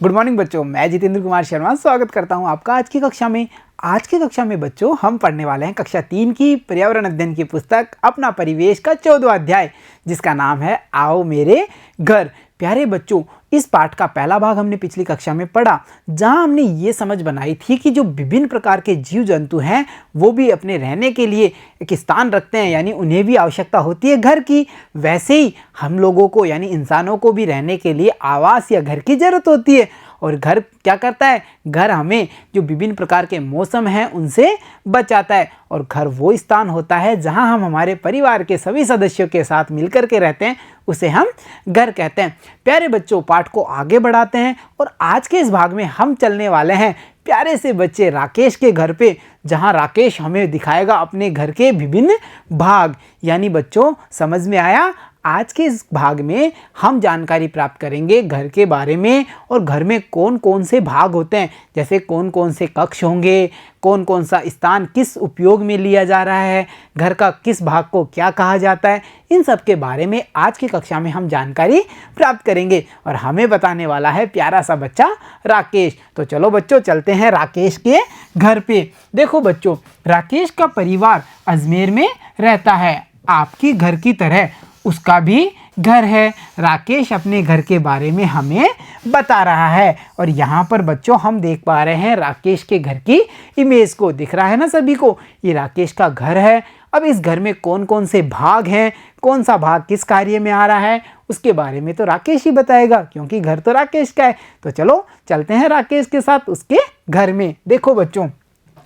Good morning बच्चों, मैं जितेंद्र कुमार शर्मा स्वागत करता हूं आपका आज की कक्षा में। आज की कक्षा में बच्चों हम पढ़ने वाले हैं कक्षा 3 की पर्यावरण अध्ययन की पुस्तक अपना परिवेश का 14वां अध्याय, जिसका नाम है आओ मेरे घर। प्यारे बच्चों, इस पाठ का पहला भाग हमने पिछली कक्षा में पढ़ा, जहां हमने ये समझ बनाई थी कि जो विभिन्न प्रकार के जीव जंतु हैं वो भी अपने रहने के लिए एक स्थान रखते हैं, यानी उन्हें भी आवश्यकता होती है घर की। वैसे ही हम लोगों को यानी इंसानों को भी रहने के लिए आवास या घर की ज़रूरत होती है। और घर क्या करता है? घर हमें जो विभिन्न प्रकार के मौसम हैं उनसे बचाता है। और घर वो स्थान होता है जहां हम हमारे परिवार के सभी सदस्यों के साथ मिलकर के रहते हैं, उसे हम घर कहते हैं। प्यारे बच्चों, पाठ को आगे बढ़ाते हैं और आज के इस भाग में हम चलने वाले हैं प्यारे से बच्चे राकेश के घर पे, जहां राकेश हमें दिखाएगा अपने घर के विभिन्न भाग। यानी बच्चों, समझ में आया? आज के इस भाग में हम जानकारी प्राप्त करेंगे घर के बारे में और घर में कौन कौन से भाग होते हैं, जैसे कौन कौन से कक्ष होंगे, कौन कौन सा स्थान किस उपयोग में लिया जा रहा है, घर का किस भाग को क्या कहा जाता है। इन सब के बारे में आज की कक्षा में हम जानकारी प्राप्त करेंगे और हमें बताने वाला है प्यारा सा बच्चा राकेश। तो चलो बच्चों, चलते हैं राकेश के घर पे। देखो बच्चों, राकेश का परिवार अजमेर में रहता है। आपकी घर की तरह उसका भी घर है। राकेश अपने घर के बारे में हमें बता रहा है और यहाँ पर बच्चों हम देख पा रहे हैं राकेश के घर की इमेज को। दिख रहा है ना सभी को? ये राकेश का घर है। अब इस घर में कौन कौन से भाग हैं, कौन सा भाग किस कार्य में आ रहा है, उसके बारे में तो राकेश ही बताएगा, क्योंकि घर तो राकेश का है। तो चलो चलते हैं राकेश के साथ उसके घर में। देखो बच्चों,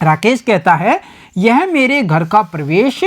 राकेश कहता है यह मेरे घर का प्रवेश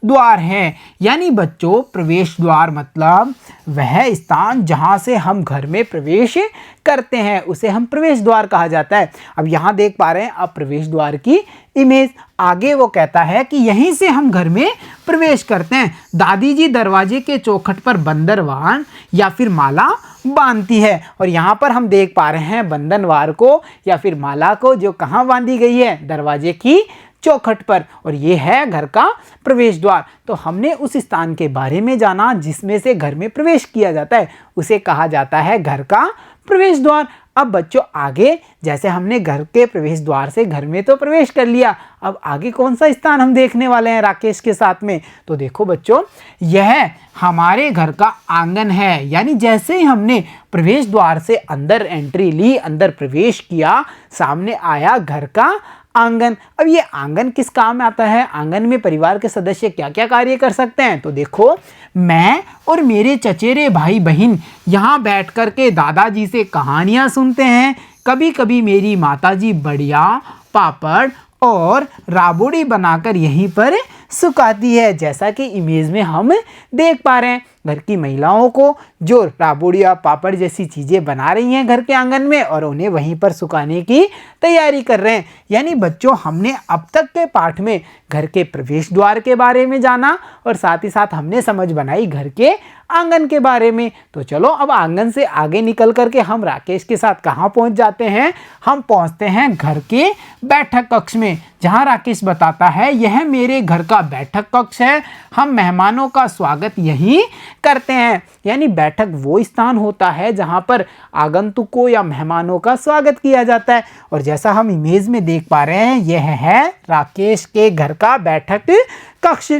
द्वार है। यानी बच्चों, प्रवेश द्वार मतलब वह स्थान जहां से हम घर में प्रवेश करते हैं, उसे हम प्रवेश द्वार कहा जाता है। अब यहाँ देख पा रहे हैं आप प्रवेश द्वार की इमेज। आगे वो कहता है कि यहीं से हम घर में प्रवेश करते हैं। दादी जी दरवाजे के चौखट पर बंदरवान या फिर माला बांधती है। और यहाँ पर हम देख पा रहे हैं बंधनवार को या फिर माला को, जो कहाँ बांधी गई है? दरवाजे की चौखट पर। और ये है घर का प्रवेश द्वार। तो हमने उस स्थान के बारे में जाना जिसमें से घर में प्रवेश किया जाता है, उसे कहा जाता है घर का प्रवेश द्वार। अब बच्चों आगे, जैसे हमने घर के प्रवेश द्वार से घर में तो प्रवेश कर लिया, अब आगे कौन सा स्थान हम देखने वाले हैं राकेश के साथ में? तो देखो बच्चों, यह हमारे घर का आंगन है। यानी जैसे ही हमने प्रवेश द्वार से अंदर एंट्री ली, अंदर प्रवेश किया, सामने आया घर का आंगन। अब ये आंगन किस काम में आता है? आंगन में परिवार के सदस्य क्या क्या कार्य कर सकते हैं? तो देखो, मैं और मेरे चचेरे भाई बहन यहाँ बैठ कर के दादाजी से कहानियाँ सुनते हैं। कभी कभी मेरी माताजी बढ़िया, पापड़ और राबड़ी बनाकर यहीं पर सुखाती है। जैसा कि इमेज में हम देख पा रहे हैं, घर की महिलाओं को जो राबड़िया, पापड़ जैसी चीज़ें बना रही हैं घर के आंगन में और उन्हें वहीं पर सुखाने की तैयारी कर रहे हैं। यानी बच्चों, हमने अब तक के पाठ में घर के प्रवेश द्वार के बारे में जाना और साथ ही साथ हमने समझ बनाई घर के आंगन के बारे में। तो चलो अब आंगन से आगे निकल करके हम राकेश के साथ कहाँ पहुँच जाते हैं? हम पहुँचते हैं घर के बैठक कक्ष में, जहाँ राकेश बताता है यह मेरे घर का बैठक कक्ष है। हम मेहमानों का स्वागत यहीं करते हैं। यानी बैठक वो स्थान होता है जहाँ पर आगंतुकों या मेहमानों का स्वागत किया जाता है। और जैसा हम इमेज में देख पा रहे हैं, यह है राकेश के घर का बैठक कक्ष।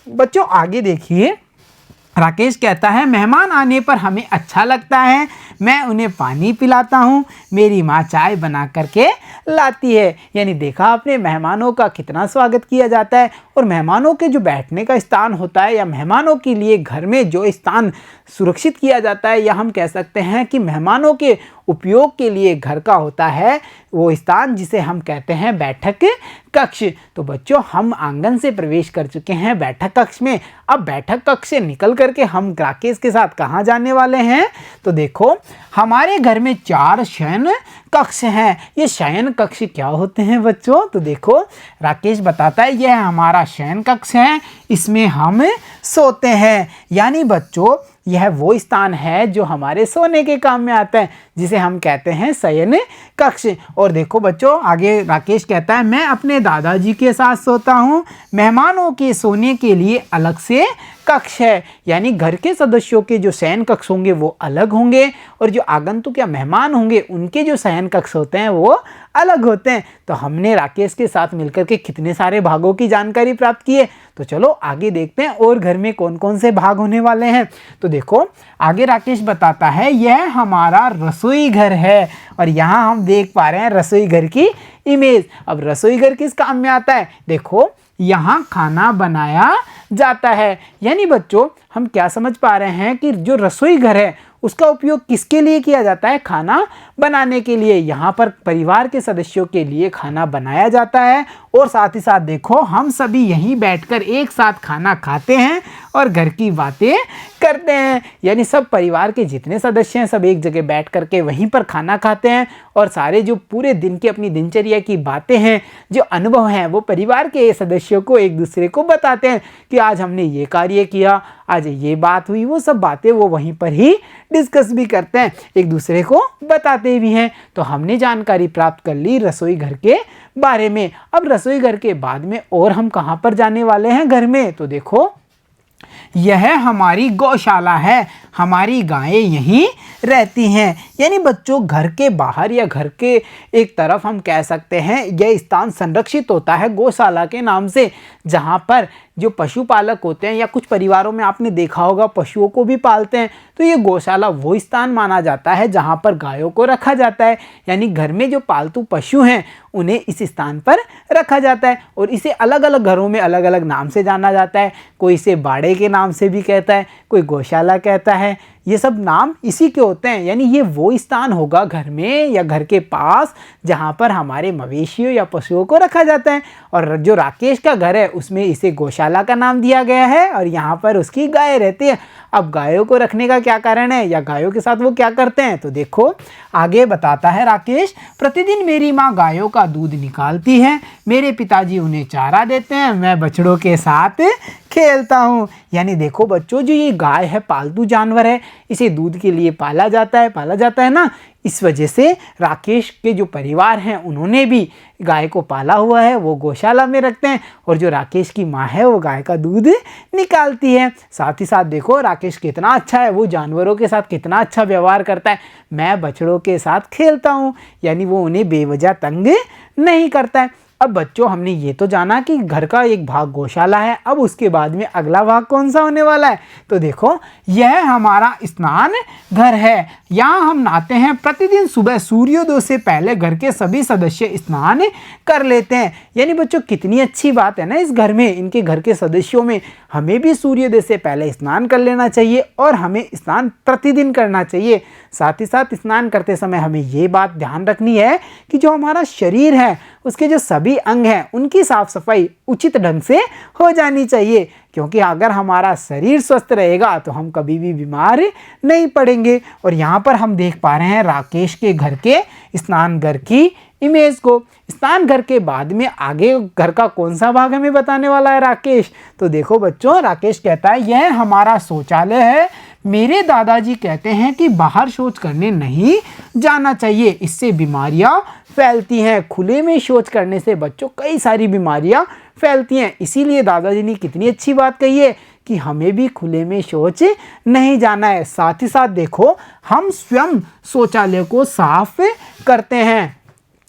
बच्चों आगे देखिए, राकेश कहता है मेहमान आने पर हमें अच्छा लगता है। मैं उन्हें पानी पिलाता हूँ, मेरी माँ चाय बना करके लाती है। यानी देखा आपने, मेहमानों का कितना स्वागत किया जाता है। और मेहमानों के जो बैठने का स्थान होता है या मेहमानों के लिए घर में जो स्थान सुरक्षित किया जाता है, या हम कह सकते हैं कि मेहमानों के उपयोग के लिए घर का होता है वो स्थान, जिसे हम कहते हैं बैठक कक्ष। तो बच्चों, हम आंगन से प्रवेश कर चुके हैं बैठक कक्ष में। अब बैठक कक्ष से निकल करके हम राकेश के साथ कहाँ जाने वाले हैं? तो देखो, हमारे घर में 4 शयन कक्ष हैं। ये शयन कक्ष क्या होते हैं बच्चों? तो देखो, राकेश बताता है यह हमारा शयन कक्ष है, इसमें हम सोते हैं। यानी बच्चों, यह वो स्थान है जो हमारे सोने के काम में आता है, जिसे हम कहते हैं शयन कक्ष। और देखो बच्चों, आगे राकेश कहता है मैं अपने दादाजी के साथ सोता हूँ। मेहमानों के सोने के लिए अलग से कक्ष है, यानी घर के सदस्यों के जो शयन कक्ष होंगे वो अलग होंगे और जो आगंतुक या मेहमान होंगे उनके जो शयन कक्ष होते हैं वो अलग होते हैं। तो हमने राकेश के साथ मिलकर के कितने सारे भागों की जानकारी प्राप्त की है। तो चलो आगे देखते हैं और घर में कौन कौन से भाग होने वाले हैं। तो देखो आगे राकेश बताता है यह हमारा रसोई घर है और यहाँ हम देख पा रहे हैं रसोई घर की इमेज। अब रसोई घर किस काम में आता है? देखो यहाँ खाना बनाया जाता है, यानी बच्चों हम क्या समझ पा रहे हैं कि जो रसोई घर है उसका उपयोग किसके लिए किया जाता है? खाना बनाने के लिए। यहाँ पर परिवार के सदस्यों के लिए खाना बनाया जाता है और साथ ही साथ देखो हम सभी यहीं बैठकर एक साथ खाना खाते हैं और घर की बातें करते हैं, यानी सब परिवार के जितने सदस्य हैं सब एक जगह बैठ करके वहीं पर खाना खाते हैं और सारे जो पूरे दिन की अपनी दिनचर्या की बातें हैं, जो अनुभव हैं, वो परिवार के सदस्यों को एक दूसरे को बताते हैं कि आज हमने ये कार्य किया, आज ये बात हुई। वो सब बातें वो वहीं पर ही डिस्कस भी करते हैं, एक दूसरे को बताते भी हैं। तो हमने जानकारी प्राप्त कर ली रसोई घर के बारे में। अब रसोई घर के बाद में और हम कहाँ पर जाने वाले हैं घर में? तो देखो यह हमारी गौशाला है, हमारी गायें यहीं रहती हैं, यानी बच्चों घर के बाहर या घर के एक तरफ हम कह सकते हैं यह स्थान संरक्षित होता है गौशाला के नाम से, जहाँ पर जो पशुपालक होते हैं या कुछ परिवारों में आपने देखा होगा पशुओं को भी पालते हैं, तो ये गौशाला वो स्थान माना जाता है जहाँ पर गायों को रखा जाता है, यानी घर में जो पालतू पशु हैं उन्हें इस स्थान पर रखा जाता है। और इसे अलग अलग घरों में अलग अलग नाम से जाना जाता है, कोई इसे बाड़े के नाम से भी कहता है, कोई गौशाला कहता है, ये सब नाम इसी के होते हैं। यानी ये वो स्थान होगा घर में या घर के पास जहाँ पर हमारे मवेशियों या पशुओं को रखा जाता है। और जो राकेश का घर है उसमें इसे गौशाला का नाम दिया गया है और यहाँ पर उसकी गाय रहती है। अब गायों को रखने का क्या कारण है या गायों के साथ वो क्या करते हैं? तो देखो आगे बताता है राकेश, प्रतिदिन मेरी माँ गायों का दूध निकालती है, मेरे पिताजी उन्हें चारा देते हैं, मैं बछड़ों के साथ खेलता हूँ। यानी देखो बच्चों जो ये गाय है पालतू जानवर है, इसे दूध के लिए पाला जाता है ना। इस वजह से राकेश के जो परिवार हैं उन्होंने भी गाय को पाला हुआ है, वो गौशाला में रखते हैं और जो राकेश की माँ है वो गाय का दूध निकालती है। साथ ही साथ देखो राकेश कितना अच्छा है, वो जानवरों के साथ कितना अच्छा व्यवहार करता है, मैं बछड़ों के साथ खेलता हूँ, यानी वो उन्हें बेवजह तंग नहीं करता है। अब बच्चों हमने ये तो जाना कि घर का एक भाग गौशाला है, अब उसके बाद में अगला भाग कौन सा होने वाला है? तो देखो यह हमारा स्नान घर है, यहाँ हम नहाते हैं। प्रतिदिन सुबह सूर्योदय से पहले घर के सभी सदस्य स्नान कर लेते हैं। यानी बच्चों कितनी अच्छी बात है ना, इस घर में इनके घर के सदस्यों में हमें भी सूर्योदय से पहले स्नान कर लेना चाहिए और हमें स्नान प्रतिदिन करना चाहिए। साथ ही साथ स्नान करते समय हमें ये बात ध्यान रखनी है कि जो हमारा शरीर है उसके जो सभी अंग हैं उनकी साफ सफाई उचित ढंग से हो जानी चाहिए, क्योंकि अगर हमारा शरीर स्वस्थ रहेगा तो हम कभी भी बीमार नहीं पड़ेंगे। और यहाँ पर हम देख पा रहे हैं राकेश के घर के स्नान घर की इमेज को। स्नान घर के बाद में आगे घर का कौन सा भाग हमें बताने वाला है राकेश? तो देखो बच्चों राकेश कहता है यह हमारा शौचालय है, मेरे दादाजी कहते हैं कि बाहर शौच करने नहीं जाना चाहिए, इससे बीमारियां फैलती हैं। खुले में शौच करने से बच्चों कई सारी बीमारियां फैलती हैं, इसीलिए दादाजी ने कितनी अच्छी बात कही है कि हमें भी खुले में शौच नहीं जाना है। साथ ही साथ देखो हम स्वयं शौचालय को साफ करते हैं।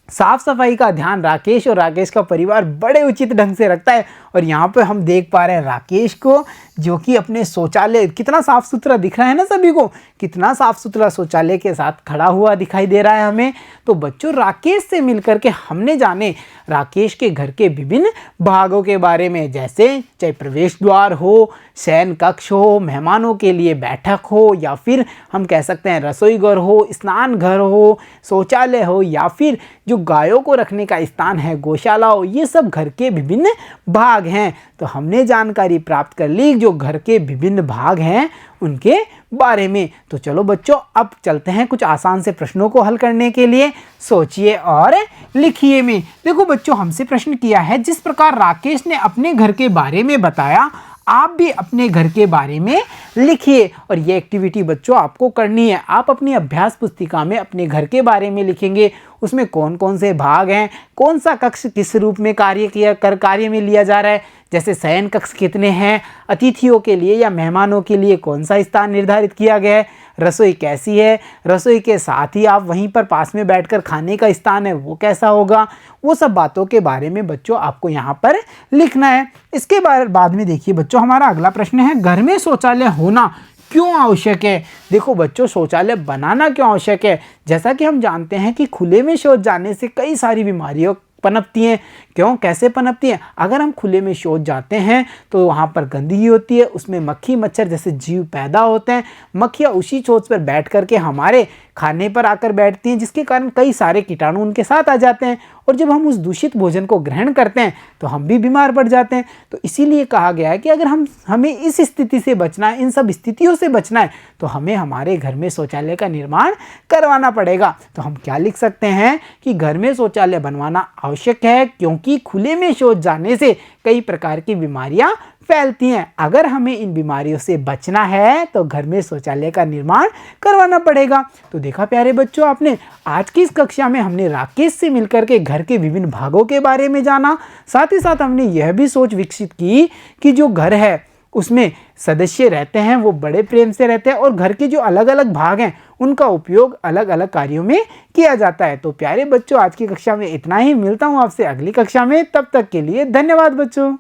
साफ सफाई का ध्यान राकेश और राकेश का परिवार बड़े उचित ढंग से रखता है। और यहाँ पे हम देख पा रहे हैं राकेश को जो कि अपने शौचालय कितना साफ सुथरा दिख रहा है ना, सभी को कितना साफ सुथरा शौचालय के साथ खड़ा हुआ दिखाई दे रहा है हमें। तो बच्चों राकेश से मिलकर के हमने जाने राकेश के घर के विभिन्न भागों के बारे में, जैसे चाहे प्रवेश द्वार हो, शयन कक्ष हो, मेहमानों के लिए बैठक हो, या फिर हम कह सकते हैं रसोई घर हो, स्नान घर हो, शौचालय हो, या फिर जो गायों को रखने का स्थान है गौशाला हो, ये सब घर के विभिन्न भाग हैं। तो हमने जानकारी प्राप्त कर ली जो घर के विभिन्न भाग हैं उनके बारे में। तो चलो बच्चों अब चलते हैं कुछ आसान से प्रश्नों को हल करने के लिए। सोचिए और लिखिए में। देखो बच्चों हमसे प्रश्न किया है, जिस प्रकार राकेश ने अपने घर के बारे में बताया, आप भी अपने घर के बारे में लिखिए। और ये एक्टिविटी बच्चों आपको करनी है। आप अपनी अभ्यास पुस्तिका में अपने घर के बारे में लिखेंगे, उसमें कौन कौन से भाग हैं, कौन सा कक्ष किस रूप में कार्य में लिया जा रहा है, जैसे शयन कक्ष कितने हैं, अतिथियों के लिए या मेहमानों के लिए कौन सा स्थान निर्धारित किया गया है, रसोई कैसी है, रसोई के साथ ही आप वहीं पर पास में बैठकर खाने का स्थान है वो कैसा होगा, वो सब बातों के बारे में बच्चों आपको यहाँ पर लिखना है। इसके बाद में देखिए बच्चों, हमारा अगला प्रश्न है, घर में शौचालय होना क्यों आवश्यक है। देखो बच्चों, शौचालय बनाना क्यों आवश्यक है। जैसा कि हम जानते हैं कि खुले में शौच जाने से कई सारी बीमारियां पनपती हैं। क्यों, कैसे पनपती हैं? अगर हम खुले में शौच जाते हैं तो वहाँ पर गंदगी होती है, उसमें मक्खी मच्छर जैसे जीव पैदा होते हैं। मक्खियाँ उसी शौच पर बैठ करके हमारे खाने पर आकर बैठती हैं, जिसके कारण कई सारे कीटाणु उनके साथ आ जाते हैं, और जब हम उस दूषित भोजन को ग्रहण करते हैं तो हम भी बीमार पड़ जाते हैं। तो इसीलिए कहा गया है कि अगर हमें इस स्थिति से बचना है, इन सब स्थितियों से बचना है, तो हमें हमारे घर में शौचालय का निर्माण करवाना पड़ेगा। तो हम क्या लिख सकते हैं कि घर में शौचालय बनवाना आवश्यक है, क्योंकि खुले में शौच जाने से कई प्रकार की बीमारियां फैलती हैं। अगर हमें इन बीमारियों से बचना है तो घर में शौचालय का निर्माण करवाना पड़ेगा। तो देखा प्यारे बच्चों, आपने आज की इस कक्षा में हमने राकेश से मिलकर के घर के विभिन्न भागों के बारे में जाना। साथ ही साथ हमने यह भी सोच विकसित की कि जो घर है उसमें सदस्य रहते हैं वो बड़े प्रेम से रहते हैं, और घर के जो अलग अलग भाग हैं उनका उपयोग अलग अलग कार्यों में किया जाता है। तो प्यारे बच्चों, आज की कक्षा में इतना ही। मिलता हूँ आपसे अगली कक्षा में, तब तक के लिए धन्यवाद बच्चों।